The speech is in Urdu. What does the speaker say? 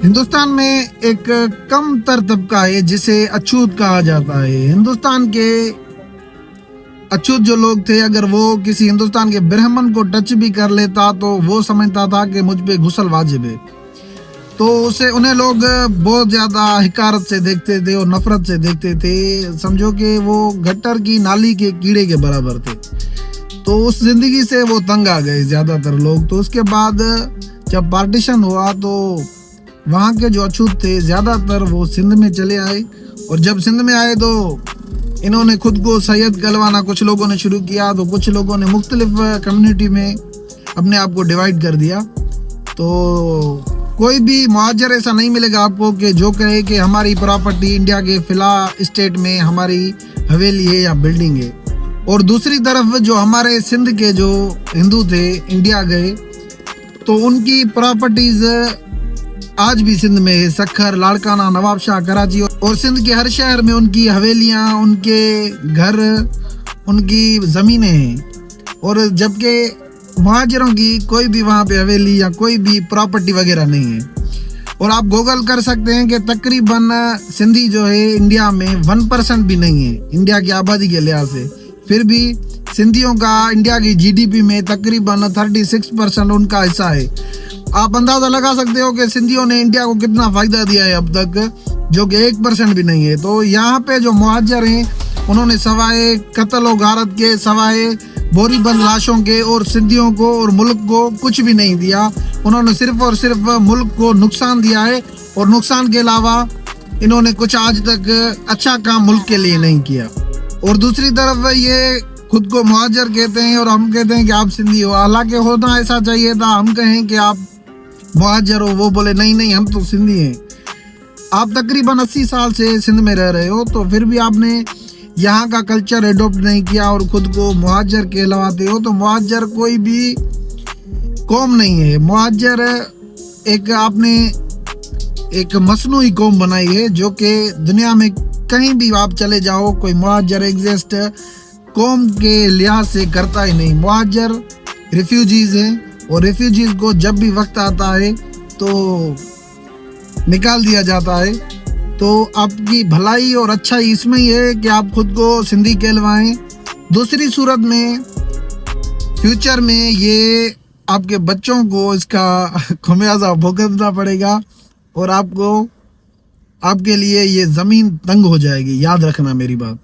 ہندوستان میں ایک کم تر طبقہ ہے جسے اچھوت کہا جاتا ہے۔ ہندوستان کے اچھوت جو لوگ تھے، اگر وہ کسی ہندوستان کے برہمن کو ٹچ بھی کر لیتا تو وہ سمجھتا تھا کہ مجھ پہ غسل واجب ہے، تو انہیں لوگ بہت زیادہ حقارت سے دیکھتے تھے اور نفرت سے دیکھتے تھے، سمجھو کہ وہ گٹر کی نالی کے کیڑے کے برابر تھے۔ تو اس زندگی سے وہ تنگ آ گئے زیادہ تر لوگ۔ تو اس کے بعد جب پارٹیشن ہوا تو وہاں کے جو اچھوت تھے زیادہ تر وہ سندھ میں چلے آئے، اور جب سندھ میں آئے تو انہوں نے خود کو سید کہلوانا کچھ لوگوں نے شروع کیا، تو کچھ لوگوں نے مختلف کمیونٹی میں اپنے آپ کو ڈیوائیڈ کر دیا۔ تو کوئی بھی مہاجر ایسا نہیں ملے گا آپ کو کہ جو کہے کہ ہماری پراپرٹی انڈیا کے فلاں اسٹیٹ میں ہماری حویلی ہے یا بلڈنگ ہے۔ اور دوسری طرف جو ہمارے سندھ کے جو ہندو تھے انڈیا گئے تو ان کی پراپرٹیز آج بھی سندھ میں ہے، سکھر، لاڑکانہ، نواب شاہ، کراچی، اور سندھ کے ہر شہر میں ان کی حویلیاں، ان کے گھر، ان کی زمینیں ہیں۔ اور جبکہ مہاجروں کی کوئی بھی وہاں پہ حویلی یا کوئی بھی پراپرٹی وغیرہ نہیں ہے۔ اور آپ گوگل کر سکتے ہیں کہ تقریباً سندھی جو ہے انڈیا میں 1% بھی نہیں ہے انڈیا کی آبادی کے لحاظ سے، پھر بھی سندھیوں کا انڈیا کی جی ڈی پی میں تقریباً 36% ان کا حصہ ہے۔ آپ اندازہ لگا سکتے ہو کہ سندھیوں نے انڈیا کو کتنا فائدہ دیا ہے اب تک، جو کہ 1% بھی نہیں ہے۔ تو یہاں پہ جو مہاجر ہیں انہوں نے سوائے قتل و غارت کے، سوائے بوری بند لاشوں کے، اور سندھیوں کو اور ملک کو کچھ بھی نہیں دیا۔ انہوں نے صرف اور صرف ملک کو نقصان دیا ہے، اور نقصان کے علاوہ انہوں نے کچھ آج تک اچھا کام ملک کے لیے نہیں کیا۔ اور دوسری طرف یہ خود کو مہاجر کہتے ہیں اور ہم کہتے ہیں کہ آپ سندھی ہو، حالانکہ ہونا ایسا چاہیے تھا ہم کہیں کہ آپ مہاجر ہو، وہ بولے نہیں نہیں ہم تو سندھی ہیں۔ آپ تقریباً 80 سال سے سندھ میں رہ رہے ہو، تو پھر بھی آپ نے یہاں کا کلچر ایڈوپٹ نہیں کیا اور خود کو مہاجر کہلواتے ہو۔ تو مہاجر کوئی بھی قوم نہیں ہے، مہاجر ایک آپ نے ایک مصنوعی قوم بنائی ہے، جو کہ دنیا میں کہیں بھی آپ چلے جاؤ کوئی مہاجر ایگزسٹ قوم کے لحاظ سے کرتا ہی نہیں۔ مہاجر ریفیوجیز ہیں، اور ریفیوجیز کو جب بھی وقت آتا ہے تو نکال دیا جاتا ہے۔ تو آپ کی بھلائی اور اچھائی اس میں ہی ہے کہ آپ خود کو سندھی کہلوائیں۔ دوسری صورت میں فیوچر میں یہ آپ کے بچوں کو اس کا خمیازہ بھگتنا پڑے گا، اور آپ کے لیے یہ زمین تنگ ہو جائے گی، یاد رکھنا میری بات۔